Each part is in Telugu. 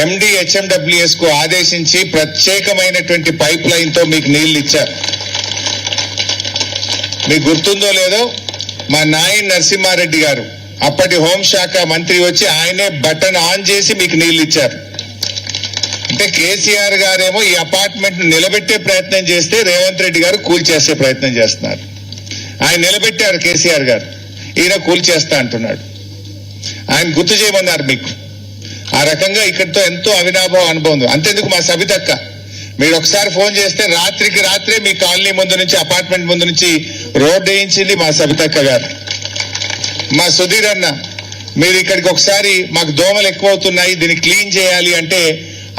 ఎండి హెచ్ఎండబ్ల్యూఎస్ కు ఆదేశించి ప్రత్యేకమైనటువంటి పైప్ లైన్ తో మీకు నీళ్లు ఇచ్చారు. మీకు గుర్తుందో లేదో, మా నాయన్ నరసింహారెడ్డి గారు అప్పటి హోంశాఖ మంత్రి వచ్చి ఆయనే బటన్ ఆన్ చేసి మీకు నీళ్లు ఇచ్చారు. అంటే కేసీఆర్ గారేమో ఈ అపార్ట్మెంట్ నిలబెట్టే ప్రయత్నం చేస్తే రేవంత్ రెడ్డి గారు కూల్చేసే ప్రయత్నం చేస్తున్నారు. ఆయన నిలబెట్టారు కేసీఆర్ గారు, ఈయన కూల్చేస్తా అంటున్నాడు. ఆయన గుర్తు చేయమన్నారు మీకు. ఆ రకంగా ఇక్కడితో ఎంతో అవినాభావ అనుభవం. అంతేందుకు మా సబితక్క, మీరు ఒకసారి ఫోన్ చేస్తే రాత్రికి రాత్రే మీ కాలనీ ముందు నుంచి, అపార్ట్మెంట్ ముందు నుంచి రోడ్డు వేయించింది మా సబితక్క గారు. మా సుధీర్ అన్న, మీరు ఇక్కడికి ఒకసారి మాకు దోమలు ఎక్కువ అవుతున్నాయి, దీన్ని క్లీన్ చేయాలి అంటే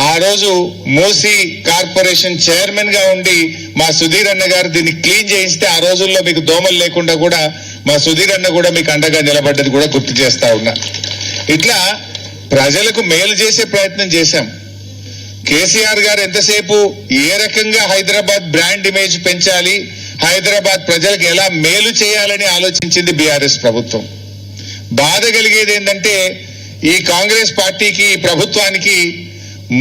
ఆ రోజు మూసీ కార్పొరేషన్ చైర్మన్ గా ఉండి మా సుధీర్ అన్న గారు దీన్ని క్లీన్ చేయిస్తే ఆ రోజుల్లో మీకు దోమలు లేకుండా కూడా మా సుధీర్ అన్న కూడా మీకు అండగా నిలబడ్డది కూడా గుర్తు చేస్తా ఉన్నా. ఇట్లా ప్రజలకు మేలు చేసే ప్రయత్నం చేశాం. కేసీఆర్ గారు ఎంతసేపు ఏ రకంగా హైదరాబాద్ బ్రాండ్ ఇమేజ్ పెంచాలి, హైదరాబాద్ ప్రజలకు ఎలా మేలు చేయాలని ఆలోచించింది బీఆర్ఎస్ ప్రభుత్వం. బాధ కలిగేది ఏంటంటే ఈ కాంగ్రెస్ పార్టీకి, ఈ ప్రభుత్వానికి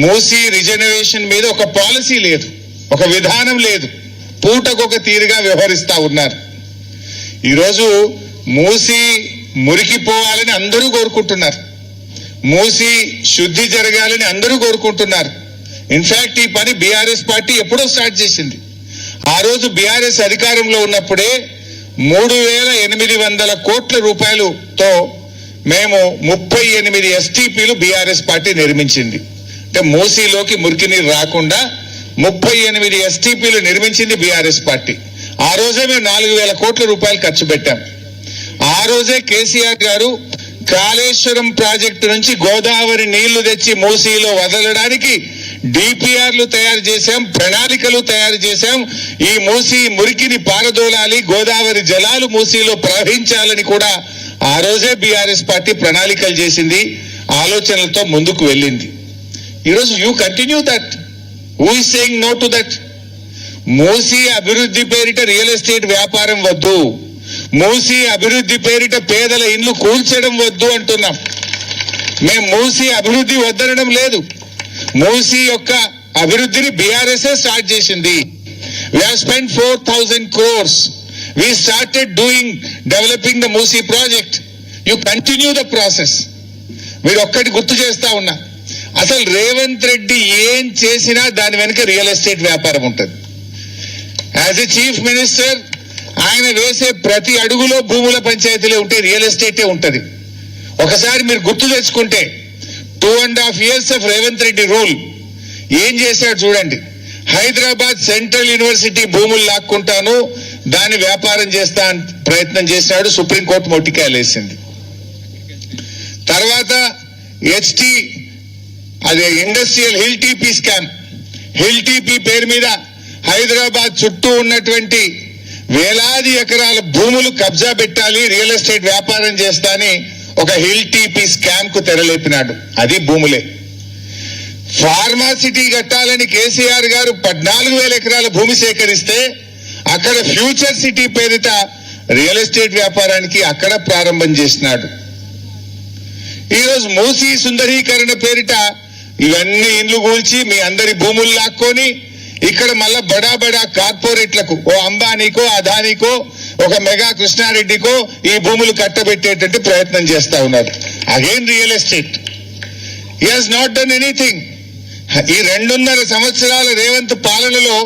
మూసీ రిజర్వేషన్ మీద ఒక పాలసీ లేదు, ఒక విధానం లేదు, పూటకొక తీరుగా వ్యవహరిస్తా ఉన్నారు. ఈరోజు మూసీ మురికిపోవాలని అందరూ కోరుకుంటున్నారు, మూసీ శుద్ధి జరగాలని అందరూ కోరుకుంటున్నారు. ఇన్ఫాక్ట్ ఈ పని బీఆర్ఎస్ పార్టీ ఎప్పుడో స్టార్ట్ చేసింది. ఆ రోజు బీఆర్ఎస్ అధికారంలో ఉన్నప్పుడే 3,800 కోట్ల రూపాయలతో మేము 38 ఎస్టీపీలు బీఆర్ఎస్ పార్టీ నిర్మించింది. అంటే మూసీలోకి మురికి నీరు రాకుండా 38 ఎస్టీపీలు నిర్మించింది బీఆర్ఎస్ పార్టీ. ఆ రోజే మేము 4,000 కోట్ల రూపాయలు ఖర్చు పెట్టాం. ఆ రోజే కేసీఆర్ గారు కాళేశ్వరం ప్రాజెక్టు నుంచి గోదావరి నీళ్లు తెచ్చి మూసీలో వదలడానికి డిపిఆర్లు తయారు చేశాం, ప్రణాళికలు తయారు చేశాం. ఈ మూసీ మురికిని పారదోలాలి, గోదావరి జలాలు మూసీలో ప్రవహించాలని కూడా ఆ రోజే బీఆర్ఎస్ పార్టీ ప్రణాళికలు చేసింది, ఆలోచనలతో ముందుకు వెళ్ళింది. ఈరోజు you continue that. Who is saying no to that? మూసీ అభివృద్ధి పేరిట రియల్ ఎస్టేట్ వ్యాపారం వద్దు, మూసీ అభివృద్ధి పేరిట పేదల ఇల్లు కూల్చడం వద్దు అంటున్నాం. మేము మూసీ అభివృద్ధి వద్దనడం లేదు. మూసీ యొక్క అభివృద్ధిని బీఆర్ఎస్ స్టార్ట్ చేసింది. We have spent 4,000 crores. We started developing the Moosi project. You continue the process. మీరు ఒక్కటి గుర్తు చేస్తా ఉన్నా, అసలు రేవంత్ రెడ్డి ఏం చేసినా దాని వెనుక రియల్ ఎస్టేట్ వ్యాపారం ఉంటుంది. యాజ్ ఎ చీఫ్ మినిస్టర్ ఆయన వేసే ప్రతి అడుగులో భూముల పంచాయతీలే ఉంటే, రియల్ ఎస్టేటే ఉంటది. ఒకసారి మీరు గుర్తు తెచ్చుకుంటే 2.5 years of Revanth Reddy rule ఏం చేశాడు చూడండి. హైదరాబాద్ సెంట్రల్ యూనివర్సిటీ భూములు లాక్కుంటాను, దాన్ని వ్యాపారం చేస్తా ప్రయత్నం చేశాడు, సుప్రీంకోర్టు మొట్టికాయలు వేసింది. తర్వాత అదే industrial hill TP scam, hill TP పేరు మీద హైదరాబాద్ చుట్టూ ఉన్నటువంటి వేలాది ఎకరాల భూములు కబ్జా పెట్టాలి, రియల్ ఎస్టేట్ వ్యాపారం చేస్తా అని ఒక హిల్ టీపీ స్కామ్ కు తెరలేపినాడు. అది భూములే. ఫార్మాసిటీ కట్టాలని కేసీఆర్ గారు 14,000 ఎకరాల భూమి సేకరిస్తే అక్కడ ఫ్యూచర్ సిటీ పేరిట రియల్ ఎస్టేట్ వ్యాపారానికి అక్కడ ప్రారంభం చేసినాడు. ఈరోజు మూసీ సుందరీకరణ పేరిట ఇవన్నీ ఇండ్లు కూల్చి మీ అందరి భూములు లాక్కొని ఇక్కడ మళ్ళా బడా బడా కార్పొరేట్లకు, ఓ అంబానీకో అదానీకో ఒక మెగా కృష్ణారెడ్డికో ఈ భూములు కట్టబెట్టేటట్టు ప్రయత్నం చేస్తా ఉన్నారు. Again real estate. He has not done anything. ఈ 2.5 సంవత్సరాల రేవంత్ పాలనలో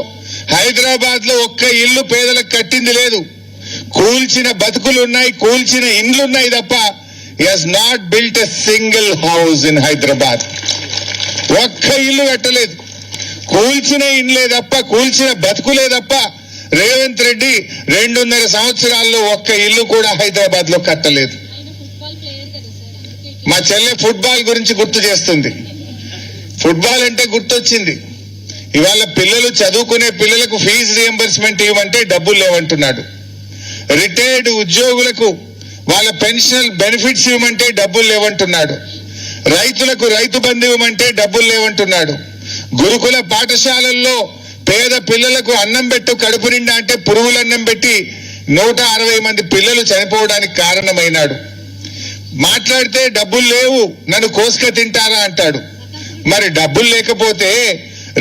హైదరాబాద్ లో ఒక్క ఇల్లు పేదలకు కట్టింది లేదు. కూల్చిన బతుకులు ఉన్నాయి, కూల్చిన ఇండ్లు ఉన్నాయి తప్ప he has not built a single house in Hyderabad. ఒక్క ఇల్లు కట్టలేదు. కూల్చిన ఇండ్లే తప్ప, కూల్చిన బతుకులే తప్ప రేవంత్ రెడ్డి 2.5 సంవత్సరాల్లో ఒక్క ఇల్లు కూడా హైదరాబాద్ లో కట్టలేదు. మా చెల్లె ఫుట్బాల్ గురించి గుర్తు చేస్తుంది. ఫుట్బాల్ అంటే గుర్తొచ్చింది. ఇవాళ పిల్లలు చదువుకునే పిల్లలకు ఫీజు రియంబర్స్మెంట్ ఇవ్వమంటే డబ్బులు లేవంటున్నాడు. రిటైర్డ్ ఉద్యోగులకు వాళ్ళ పెన్షన్ బెనిఫిట్స్ ఇవ్వమంటే డబ్బులు లేవంటున్నాడు. రైతులకు రైతు బంధు ఇవ్వమంటే డబ్బులు లేవంటున్నాడు. గురుకుల పాఠశాలల్లో పేద పిల్లలకు అన్నం పెట్టు కడుపు నిండా అంటే పురుగుల అన్నం పెట్టి 160 మంది పిల్లలు చనిపోవడానికి కారణమైనాడు. మాట్లాడితే డబ్బులు లేవు, నన్ను కోసుక తింటారా అంటాడు. మరి డబ్బులు లేకపోతే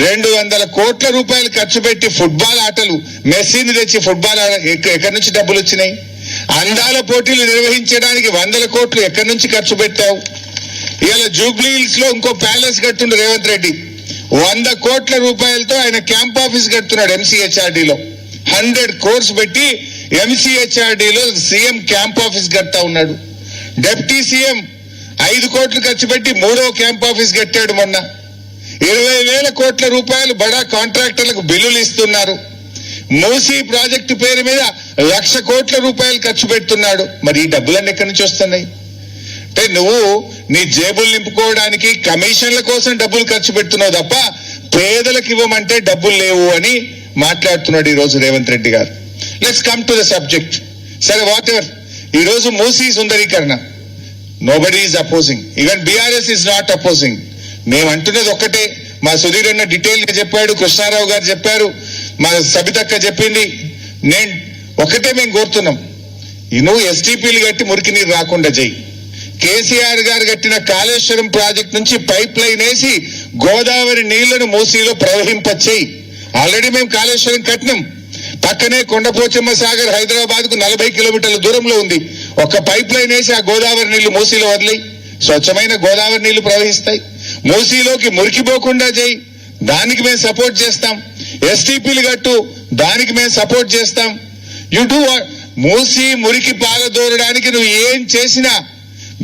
200 కోట్ల రూపాయలు ఖర్చు పెట్టి ఫుట్బాల్ ఆటలు, మెస్సీని తెచ్చి ఫుట్బాల్ ఎక్కడి నుంచి డబ్బులు వచ్చినాయి? అందాల పోటీలు నిర్వహించడానికి 100 కోట్లు ఎక్కడి నుంచి ఖర్చు పెట్టావు? ఇవాళ జూబ్లీ హిల్స్ లో ఇంకో ప్యాలెస్ కట్టుండు రేవంత్ రెడ్డి, 100 కోట్ల రూపాయలతో ఆయన క్యాంప్ ఆఫీస్ కడుతున్నాడు ఎంసీహెచ్ఆర్డీలో. 100 crores పెట్టి ఎంసీహెచ్ఆర్డీలో సీఎం క్యాంప్ ఆఫీస్ కడతా ఉన్నాడు. డిప్యూటీ సీఎం 5 కోట్లు ఖర్చు పెట్టి 3వ క్యాంప్ ఆఫీస్ కట్టాడు మొన్న. 20,000 కోట్ల రూపాయలు బడా కాంట్రాక్టర్లకు బిల్లులు ఇస్తున్నారు. మూసీ ప్రాజెక్టు పేరు మీద 1,00,000 కోట్ల రూపాయలు ఖర్చు పెడుతున్నాడు. మరి ఈ డబ్బులన్నీ ఎక్కడి నుంచి వస్తున్నాయి? అంటే నువ్వు నీ జేబులు నింపుకోవడానికి కమిషన్ల కోసం డబ్బులు ఖర్చు పెడుతున్నావు తప్ప పేదలకు ఇవ్వమంటే డబ్బులు లేవు అని మాట్లాడుతున్నాడు ఈ రోజు రేవంత్ రెడ్డి గారు. Let's come to the subject. సరే, వాట్ ఎవర్. ఈ రోజు మూసీ సుందరీకరణ nobody is opposing, even BRS is not opposing. మేము అంటున్నది ఒక్కటే, మా సుధీర్ అన్న డీటెయిల్ గా చెప్పాడు, కృష్ణారావు గారు చెప్పారు, మా సబితక్క చెప్పింది. నేను ఒకటే మేము కోరుతున్నాం, నువ్వు ఎస్టీపీలు కట్టి మురికి నీరు రాకుండా చెయ్యి. కేసీఆర్ గారు కట్టిన కాళేశ్వరం ప్రాజెక్ట్ నుంచి పైప్ లైన్ వేసి గోదావరి నీళ్లను మూసీలో ప్రవహింపచేయి. ఆల్రెడీ మేము కాళేశ్వరం కట్టినాం. పక్కనే కొండపోచమ్మ సాగర్ హైదరాబాద్ కు 40 కిలోమీటర్ల దూరంలో ఉంది. ఒక పైప్ లైన్ వేసి ఆ గోదావరి నీళ్లు మూసీలో వదిలి స్వచ్ఛమైన గోదావరి నీళ్లు ప్రవహిస్తాయి. మూసీలోకి మురికిపోకుండా చేయి, దానికి మేము సపోర్ట్ చేస్తాం. ఎస్టీపీలు కట్టు, దానికి మేము సపోర్ట్ చేస్తాం. యు డూ మూసీ మురికి పాలదోరడానికి నువ్వు ఏం చేసినా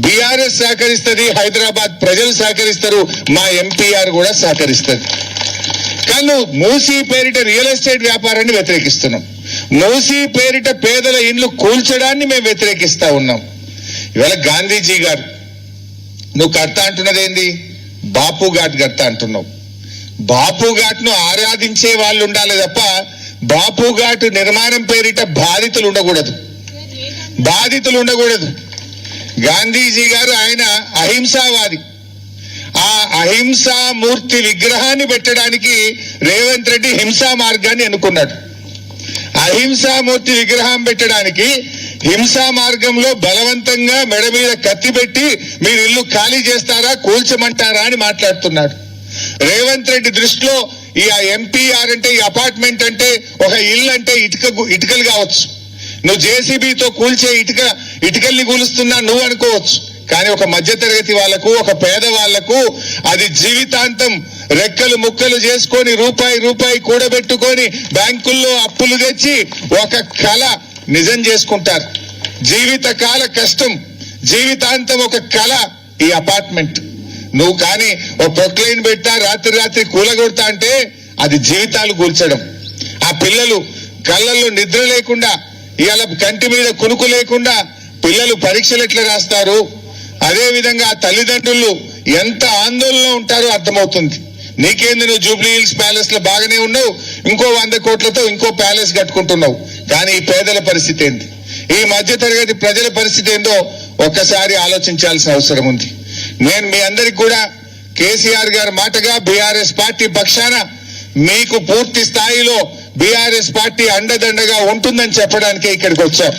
బీఆర్ఎస్ సహకరిస్తుంది, హైదరాబాద్ ప్రజలు సహకరిస్తారు, మా ఎంపీఆర్ కూడా సహకరిస్తుంది. కానీ మూసీ పేరిట రియల్ ఎస్టేట్ వ్యాపారాన్ని వ్యతిరేకిస్తున్నాం. మూసీ పేరిట పేదల ఇండ్లు కూల్చడాన్ని మేము వ్యతిరేకిస్తా ఉన్నాం. ఇవాళ గాంధీజీ గారు నువ్వు కడతా అంటున్నది ఏంది? బాపు ఘాట్ కడతా అంటున్నావు. బాపు ఘాట్ ను ఆరాధించే వాళ్ళు ఉండాలి తప్ప బాపు ఘాట్ నిర్మాణం పేరిట బాధితులు ఉండకూడదు. గాంధీజీ గారు ఆయన అహింసావాది. ఆ అహింసామూర్తి విగ్రహాన్ని పెట్టడానికి రేవంత్ రెడ్డి హింసా మార్గాన్ని ఎన్నుకున్నాడు. అహింసామూర్తి విగ్రహం పెట్టడానికి హింసా మార్గంలో బలవంతంగా మెడ మీద కత్తి పెట్టి మీరు ఇల్లు ఖాళీ చేస్తారా, కూల్చమంటారా అని మాట్లాడుతున్నాడు. రేవంత్ రెడ్డి దృష్టిలో ఈ ఎంపీఆర్ అంటే, ఈ అపార్ట్మెంట్ అంటే, ఒక ఇల్లు అంటే ఇటుకలు కావచ్చు. నువ్వు జేసీబీతో కూల్చే ఇటుకల్ని కూలుస్తున్నా నువ్వు అనుకోవచ్చు. కానీ ఒక మధ్యతరగతి వాళ్లకు, ఒక పేద వాళ్లకు అది జీవితాంతం రెక్కలు ముక్కలు చేసుకొని రూపాయి కూడబెట్టుకొని బ్యాంకుల్లో అప్పులు తెచ్చి ఒక కళ నిజం చేసుకుంటారు. జీవితకాల కష్టం, జీవితాంతం ఒక కళ ఈ అపార్ట్మెంట్. నువ్వు కానీ ఒక ప్రొక్లైన్ పెట్టా రాత్రి కూలగొడతా అంటే అది జీవితాలు కూల్చడం. ఆ పిల్లలు కళ్ళల్లో నిద్ర లేకుండా, ఇవాళ కంటి మీద కునుకు లేకుండా పిల్లలు పరీక్షలు ఎట్లా రాస్తారు, అదే విధంగా తల్లిదండ్రులు ఎంత ఆందోళనలో ఉంటారో అర్థమవుతుంది. నీకేంది, నువ్వు జూబ్లీ హిల్స్ ప్యాలెస్ లో బాగానే ఉన్నావు, ఇంకో 100 కోట్లతో ఇంకో ప్యాలెస్ కట్టుకుంటున్నావు. కానీ ఈ పేదల పరిస్థితి ఏంది, ఈ మధ్య తరగతి ప్రజల పరిస్థితి ఏందో ఒక్కసారి ఆలోచించాల్సిన అవసరం ఉంది. నేను మీ అందరికి కూడా కేసీఆర్ గారి మాటగా బీఆర్ఎస్ పార్టీ పక్షాన మీకు పూర్తి స్థాయిలో బీఆర్ఎస్ పార్టీ అండదండగా ఉంటుందని చెప్పడానికే ఇక్కడికి వచ్చాం.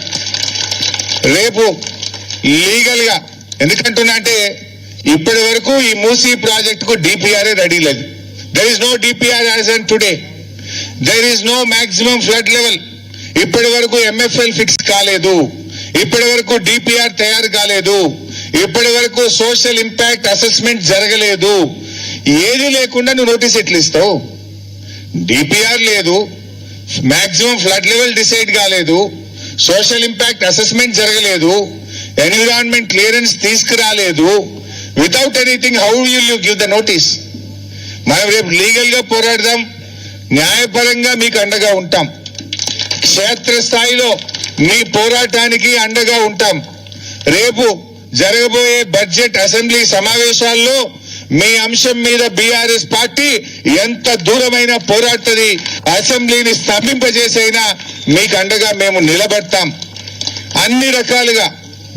రేపు లీగల్ గా ఎందుకంటున్నా అంటే ఇప్పటి వరకు ఈ మూసీ ప్రాజెక్ట్ కు డిపిఆర్ఏ రెడీ లేదు. There is no DPR as and today. There is no maximum flood level. ఇప్పటి వరకు ఎంఎఫ్ఎల్ ఫిక్స్ కాలేదు, ఇప్పటి వరకు డిపిఆర్ తయారు కాలేదు, ఇప్పటి వరకు సోషల్ ఇంపాక్ట్ అసెస్మెంట్ జరగలేదు. ఏది లేకుండా నువ్వు నోటీస్ ఎట్లా ఇస్తావు? డిపిఆర్ లేదు, మాక్సిమం ఫ్లడ్ లెవెల్ డిసైడ్ కాలేదు, సోషల్ ఇంపాక్ట్ అసెస్మెంట్ జరగలేదు, ఎన్విరాన్మెంట్ క్లియరెన్స్ తీసుకురాలేదు. Without anything how will you give the notice? మనం రేపు లీగల్ గా పోరాడదాం, న్యాయపరంగా మీకు అండగా ఉంటాం, క్షేత్రస్థాయిలో మీ పోరాటానికి అండగా ఉంటాం. రేపు జరగబోయే బడ్జెట్ అసెంబ్లీ సమావేశాల్లో మీ అంశం మీద బీఆర్ఎస్ పార్టీ ఎంత దూరమైనా పోరాడుతుంది. అసెంబ్లీని స్తంభింపజేసైనా మీకు అండగా మేము నిలబడతాం. అన్ని రకాలుగా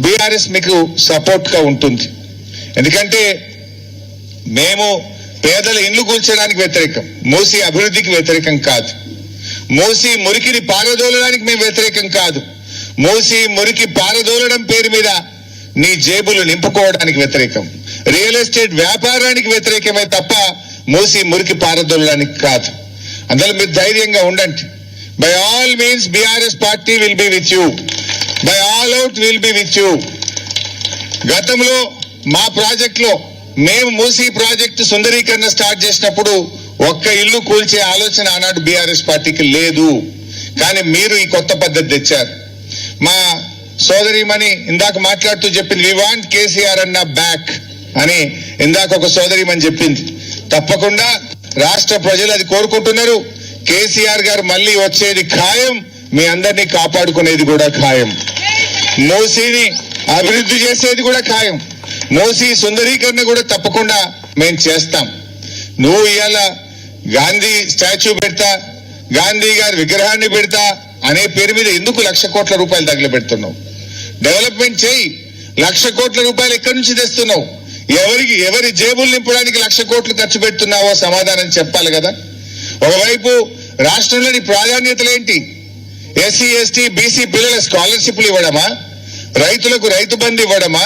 బీఆర్ఎస్ మీకు సపోర్ట్ గా ఉంటుంది. ఎందుకంటే మేము పేదల ఇండ్లు కూల్చడానికి వ్యతిరేకం, మూసీ అభివృద్ధికి వ్యతిరేకం కాదు. మూసీ మురికిని పారదోలడానికి మేము వ్యతిరేకం కాదు. మూసీ మురికి పారదోలడం పేరు మీద నీ జేబులు నింపుకోవడానికి వ్యతిరేకం. రియల్ ఎస్టేట్ వ్యాపారానికి వ్యతిరేకమే తప్ప మూసి మురికి పారదోలడానికి కాదు. అందులో మీరు ధైర్యంగా ఉండండి. By all means BRS party will be with you, by all out will be with you. గతంలో మా ప్రాజెక్టులో మేము మూసీ ప్రాజెక్టు సుందరీకరణ స్టార్ట్ చేసినప్పుడు ఒక్క ఇల్లు కూల్చే ఆలోచన ఆనాడు బీఆర్ఎస్ పార్టీకి లేదు. కానీ మీరు ఈ కొత్త పద్ధతి తెచ్చారు. మా సోదరిమణి ఇందాక మాట్లాడుతూ చెప్పింది, వి వాంట్ కేసీఆర్ అన్న బ్యాక్ అని ఇందాక ఒక సోదరిమణి చెప్పింది. తప్పకుండా రాష్ట్ర ప్రజలు అది కోరుకుంటున్నారు. కేసీఆర్ గారు మళ్ళీ వచ్చేది ఖాయం, మీ అందరినీ కాపాడుకునేది కూడా ఖాయం, మూసీని అభివృద్ధి చేసేది కూడా ఖాయం, మూసీ సుందరీకరణ కూడా తప్పకుండా మేము చేస్తాం. నువ్వు ఇవాళ గాంధీ స్టాచ్యూ పెడతా, గాంధీ గారి విగ్రహాన్ని పెడతా అనే పేరు మీద ఎందుకు 1,00,000 కోట్ల రూపాయలు తగలబెడుతున్నావు? డెవలప్మెంట్ చేయి. 1,00,000 కోట్ల రూపాయలు ఎక్కడి నుంచి తెస్తున్నావు? ఎవరి జేబులు నింపడానికి 1,00,000 కోట్లు ఖర్చు పెడుతున్నావో సమాధానం చెప్పాలి కదా. ఒకవైపు రాష్ట్రంలోని ప్రాధాన్యతలేంటి? ఎస్సీ ఎస్టీ బీసీ పిల్లల స్కాలర్షిప్లు ఇవ్వడమా? రైతులకు రైతు బంధు ఇవ్వడమా?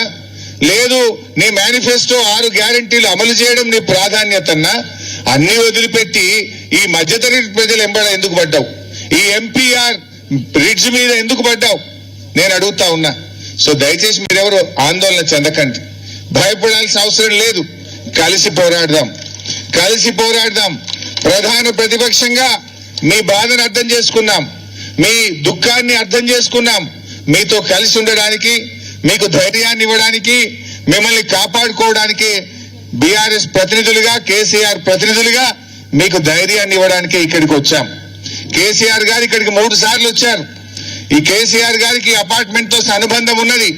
లేదు నీ మేనిఫెస్టో 6 గ్యారంటీలు అమలు చేయడం నీ ప్రాధాన్యతన్నా? అన్ని వదిలిపెట్టి ఈ మధ్యతరగతి ప్రజలు ఎంబడ ఎందుకు పడ్డావు? ఈ ఎంపీఆర్ బ్రిడ్జ్ మీద ఎందుకు పడ్డావు? నేను అడుగుతా ఉన్నా. సో దయచేసి మీరెవరు ఆందోళన చెందకండి, భయపడాల్సిన అవసరం లేదు. కలిసి పోరాడదాం, కలిసి పోరాడదాం. ప్రధాన ప్రతిపక్షంగా మీ బాధను అర్థం చేసుకున్నాం, మీ దుఃఖాన్ని అర్థం చేసుకున్నాం. మీతో కలిసి ఉండడానికి, మీకు ధైర్యాన్ని ఇవ్వడానికి, మిమ్మల్ని కాపాడుకోవడానికి బీఆర్ఎస్ ప్రతినిధులుగా, కేసీఆర్ ప్రతినిధులుగా మీకు ధైర్యాన్ని ఇవ్వడానికి ఇక్కడికి వచ్చాం. కేసీఆర్ గారు ఇక్కడికి 3 సార్లు వచ్చారు. ఈ కేసీఆర్ గారికి అపార్ట్మెంట్ తో అనుబంధం ఉన్నది.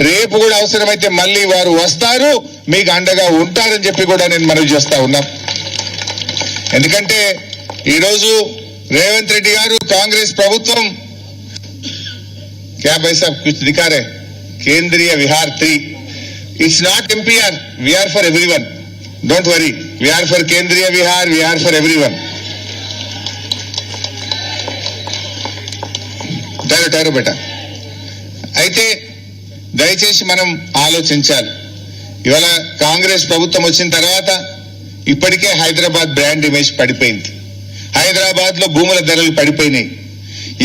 రేపు కూడా అవసరమైతే మళ్ళీ వారు వస్తారు, మీకు అండగా ఉంటారని చెప్పి కూడా నేను మనవి చేస్తా ఉన్నా. ఎందుకంటే ఈరోజు రేవంత్ రెడ్డి గారు, కాంగ్రెస్ ప్రభుత్వం क्या भाई साहब कुछ दिखा रहे Kendriya Vihar 3 it's not MPR we are for everyone don't worry we are for Kendriya Vihar we are for everyone టైరో బేట. అయితే దయచేసి మనం ఆలోచించాలి. ఇవాళ కాంగ్రెస్ ప్రభుత్వం వచ్చిన తర్వాత ఇప్పటికే హైదరాబాద్ బ్రాండ్ ఇమేజ్ పడిపోయింది. హైదరాబాద్ లో భూముల ధరలు పడిపోయినాయి.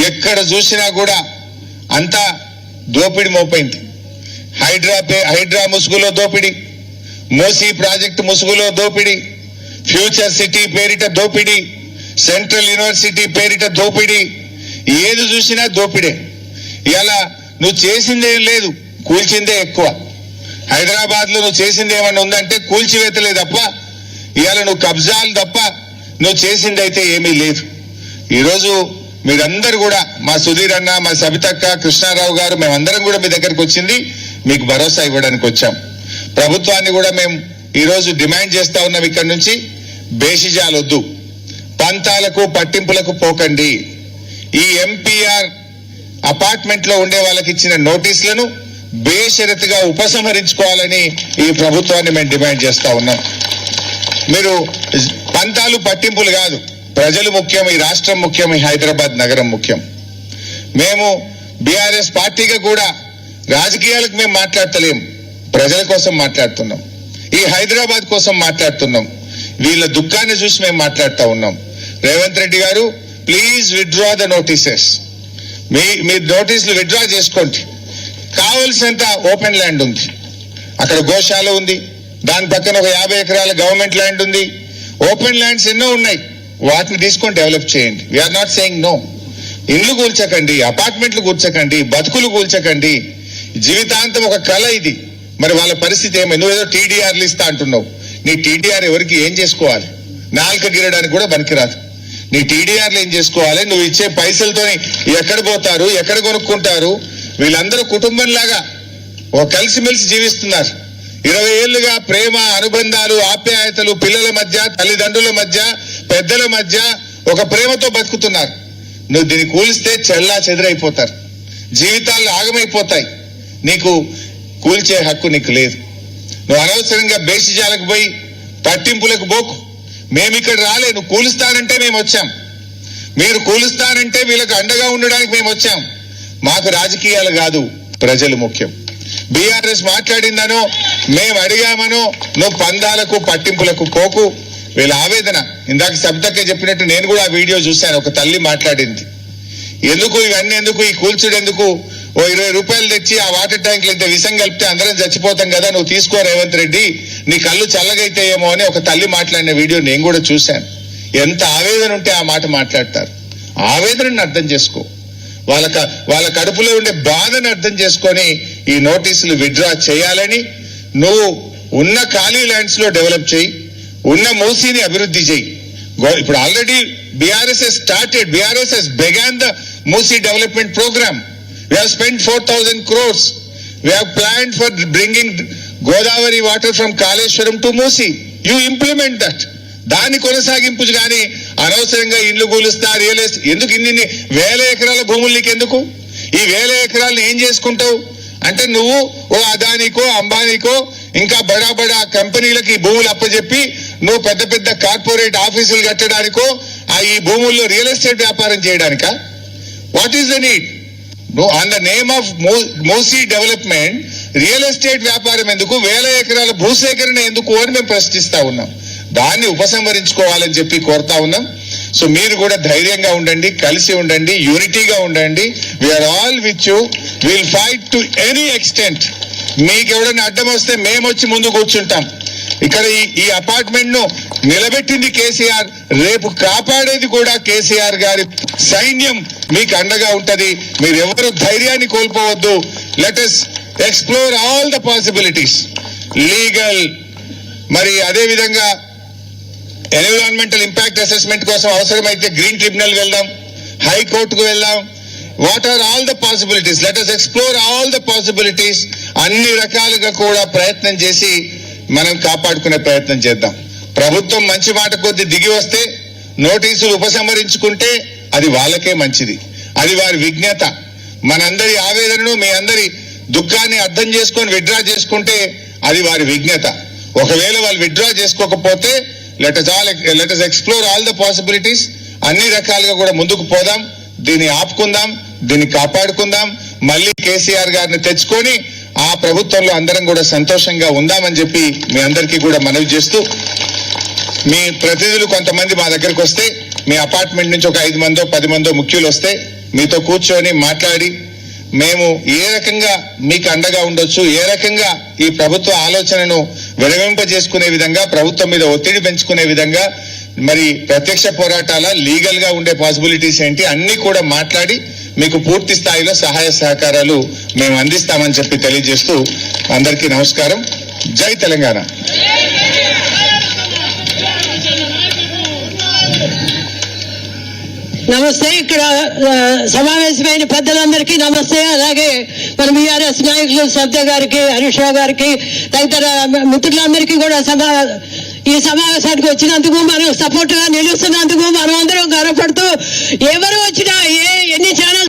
ఎక్కడ చూసినా కూడా అంతా దోపిడి మోపైంది. హైడ్రా ముసుగులో దోపిడి, మూసీ ప్రాజెక్టు ముసుగులో దోపిడి, ఫ్యూచర్ సిటీ పేరిట దోపిడి, సెంట్రల్ యూనివర్సిటీ పేరిట దోపిడి, ఏది చూసినా దోపిడే. ఇలా నువ్వు చేసిందేం లేదు, కూల్చిందే ఎక్కువ. హైదరాబాద్ లో నువ్వు చేసింది ఏమన్నా ఉందంటే కూల్చివేతలే తప్ప, ఇవాళ నువ్వు కబ్జాలు తప్ప నువ్వు చేసిందైతే ఏమీ లేదు. ఈరోజు మీరందరూ కూడా, మా సుధీర్ అన్న, మా సబితక్క, కృష్ణారావు గారు, మేమందరం కూడా మీ దగ్గరకు వచ్చింది మీకు భరోసా ఇవ్వడానికి వచ్చాం. ప్రభుత్వాన్ని కూడా మేము ఈరోజు డిమాండ్ చేస్తా ఉన్నాం, ఇక్కడ నుంచి బేషిజాలొద్దు, పంతాలకు పట్టింపులకు పోకండి. ఈ ఎంపీఆర్ అపార్ట్మెంట్ లో ఉండే వాళ్ళకి ఇచ్చిన నోటీసులను బేషరతుగా ఉపసంహరించుకోవాలని ఈ ప్రభుత్వాన్ని మేము డిమాండ్ చేస్తా ఉన్నాం. మీరు పంతాలు పట్టింపులు కాదు, ప్రజలు ముఖ్యం, ఈ రాష్ట్రం ముఖ్యం, ఈ హైదరాబాద్ నగరం ముఖ్యం. మేము బీఆర్ఎస్ పార్టీగా కూడా రాజకీయాలకు మేము మాట్లాడతలేం, ప్రజల కోసం మాట్లాడుతున్నాం, ఈ హైదరాబాద్ కోసం మాట్లాడుతున్నాం. వీళ్ళ దుఃఖాన్ని చూసి మేము మాట్లాడుతూ ఉన్నాం. రేవంత్ రెడ్డి గారు ప్లీజ్ విత్డ్రా ద నోటీసెస్. మీ నోటీసులు విత్డ్రా చేసుకోండి. కావలసినంత ఓపెన్ ల్యాండ్ ఉంది, అక్కడ గోశాల ఉంది, దాని పక్కన ఒక 50 ఎకరాల గవర్నమెంట్ ల్యాండ్ ఉంది, ఓపెన్ ల్యాండ్స్ ఎన్నో ఉన్నాయి, వాటిని తీసుకొని డెవలప్ చేయండి. We are not saying no. ఇండ్లు కూల్చకండి, అపార్ట్మెంట్లు కూల్చకండి, బతుకులు కూల్చకండి. జీవితాంతం ఒక కళ ఇది. మరి వాళ్ళ పరిస్థితి ఏమైంది? నువ్వేదో టీడీఆర్లు ఇస్తా అంటున్నావు. నీ టీడీఆర్ ఎవరికి ఏం చేసుకోవాలి? నాలుక గిరడానికి కూడా పనికిరాదు. నీ టీడీఆర్లు ఏం చేసుకోవాలి? నువ్వు ఇచ్చే పైసలతోని ఎక్కడ పోతారు, ఎక్కడ కొనుక్కుంటారు? వీళ్ళందరూ కుటుంబంలాగా ఒక కలిసిమెలిసి జీవిస్తున్నారు. 20 ఏళ్లుగా ప్రేమ, అనుబంధాలు, ఆప్యాయతలు పిల్లల మధ్య, తల్లిదండ్రుల మధ్య, పెద్దల మధ్య ఒక ప్రేమతో బతుకుతున్నారు. నువ్వు దీన్ని కూలిస్తే చెల్లా చెదరైపోతారు, జీవితాలు ఆగమైపోతాయి. నీకు కూల్చే హక్కు నీకు లేదు. నువ్వు అనవసరంగా బేసిజాలకు పోయి పట్టింపులకు పోకు. మేమిక్కడ రాలే, నువ్వు కూలుస్తానంటే మేము వచ్చాం, మీరు కూలుస్తానంటే వీళ్ళకి అండగా ఉండడానికి మేము వచ్చాం. మాకు రాజకీయాలు కాదు, ప్రజలు ముఖ్యం. బీఆర్ఎస్ మాట్లాడిందనో మేము అడిగామనో నువ్వు పందాలకు పట్టింపులకు పోకు. వీళ్ళ ఆవేదన ఇందాక సబితక్క చెప్పినట్టు నేను కూడా ఆ వీడియో చూశాను. ఒక తల్లి మాట్లాడింది, ఎందుకు ఇవన్నీ, ఎందుకు ఈ కూల్చుడు, ఎందుకు ఓ 20 రూపాయలు తెచ్చి ఆ వాటర్ ట్యాంకులు ఇంత విషం కలిపితే అందరం చచ్చిపోతాం కదా, నువ్వు తీసుకో రేవంత్ రెడ్డి, నీ కళ్ళు చల్లగైతాయేమో అని ఒక తల్లి మాట్లాడిన వీడియో నేను కూడా చూశాను. ఎంత ఆవేదన ఉంటే ఆ మాట మాట్లాడతారు. ఆవేదనను అర్థం చేసుకో, వాళ్ళ కడుపులో ఉండే బాధను అర్థం చేసుకొని ఈ నోటీసులు విత్డ్రా చేయాలని, నువ్వు ఉన్న ఖాళీ ల్యాండ్స్ లో డెవలప్ చేయి, ఉన్న మూసీని అభివృద్ధి చేయి. ఇప్పుడు already BRS has started, BRS has began the Moosi development program. We have spent 4,000 crores. We have planned for bringing Godavari water from Kaleshwaram to Moosi. You implement that. దాన్ని కొనసాగింపు కానీ అనవసరంగా ఇండ్లు కూలుస్తా, రియల్ ఎస్టేట్ ఎందుకు, ఇన్ని వేల ఎకరాల భూములు నీకు ఎందుకు? ఈ వేల ఎకరాలను ఏం చేసుకుంటావు అంటే నువ్వు ఓ అదానికో అంబానీకో ఇంకా బడా బడా కంపెనీలకి భూములు అప్పచెప్పి నువ్వు పెద్ద పెద్ద కార్పొరేట్ ఆఫీసులు కట్టడానికో ఈ భూముల్లో రియల్ ఎస్టేట్ వ్యాపారం చేయడానికా? What is the need? On the name of Musi development real estate వ్యాపారం ఎందుకు, వేల ఎకరాల భూసేకరణ ఎందుకు అని మేము ప్రశ్నిస్తా ఉన్నాం. దాన్ని ఉపసంహరించుకోవాలని చెప్పి కోరుతా ఉన్నాం. సో మీరు కూడా ధైర్యంగా ఉండండి, కలిసి ఉండండి, యూనిటీగా ఉండండి. We are all with you, will fight to any extent. మీకు ఎవరైనా అడ్డం వస్తే మేము వచ్చి ముందు కూర్చుంటాం. ఇక్కడ ఈ అపార్ట్మెంట్ ను నిలబెట్టింది కేసీఆర్, రేపు కాపాడేది కూడా కేసీఆర్ గారి సైన్యం మీకు అండగా ఉంటది. మీరు ఎవరు ధైర్యాన్ని కోల్పోవద్దు. Let us explore all the possibilities, legal, మరి అదే విధంగా ఎన్విరాన్మెంటల్ ఇంపాక్ట్ అసెస్మెంట్ కోసం అవసరమైతే గ్రీన్ ట్రిబ్యునల్ వెళ్దాం, హైకోర్టుకు వెళ్దాం. What are all the possibilities? Let us explore all the possibilities. అన్ని రకాలుగా కూడా ప్రయత్నం చేసి మనం కాపాడుకునే ప్రయత్నం చేద్దాం. ప్రభుత్వం మంచి మాట కొద్ది దిగి వస్తే నోటీసులు ఉపసంహరించుకుంటే అది వాళ్ళకే మంచిది, అది వారి విజ్ఞత. మనందరి ఆవేదనను, మీ అందరి దుఃఖాన్ని అర్థం చేసుకొని విత్డ్రా చేసుకుంటే అది వారి విజ్ఞత. ఒకవేళ వాళ్ళు విత్డ్రా చేసుకోకపోతే let us explore all the possibilities. అన్ని రకాలుగా కూడా ముందుకు పోదాం, దీన్ని ఆపుకుందాం, దీన్ని కాపాడుకుందాం. మళ్ళీ కేసీఆర్ గారిని తెచ్చుకొని ఆ ప్రభుత్వంలో అందరం కూడా సంతోషంగా ఉందామని చెప్పి మీ అందరికీ కూడా మనవి చేస్తూ, మీ ప్రతినిధులు కొంతమంది మా దగ్గరకు వస్తే, మీ అపార్ట్మెంట్ నుంచి ఒక 5 మందో 10 మందో ముఖ్యులు వస్తే మీతో కూర్చొని మాట్లాడి మేము ఏ రకంగా మీకు అండగా ఉండొచ్చు, ఏ రకంగా ఈ ప్రభుత్వ ఆలోచనను విరమింపజేసుకునే విధంగా, ప్రభుత్వం మీద ఒత్తిడి పెంచుకునే విధంగా, మరి ప్రత్యక్ష పోరాటాల లీగల్ గా ఉండే పాసిబిలిటీస్ ఏంటి అన్ని కూడా మాట్లాడి మీకు పూర్తి స్థాయిలో సహాయ సహకారాలు మేము అందిస్తామని చెప్పి తెలియజేస్తూ అందరికీ నమస్కారం. జై తెలంగాణ. నమస్తే. ఇక్కడ సమావేశమైన పెద్దలందరికీ నమస్తే. అలాగే మన బీఆర్ఎస్ నాయకులు సబ్ద గారికి, హరీష్ రావు గారికి, తదితర మిత్రులందరికీ కూడా ఈ సమావేశానికి వచ్చినందుకు, మనం సపోర్ట్ గా నిలుస్తున్నందుకు మనం అందరం గర్వపడుతూ, ఎవరు వచ్చినా ఎన్ని ఛానల్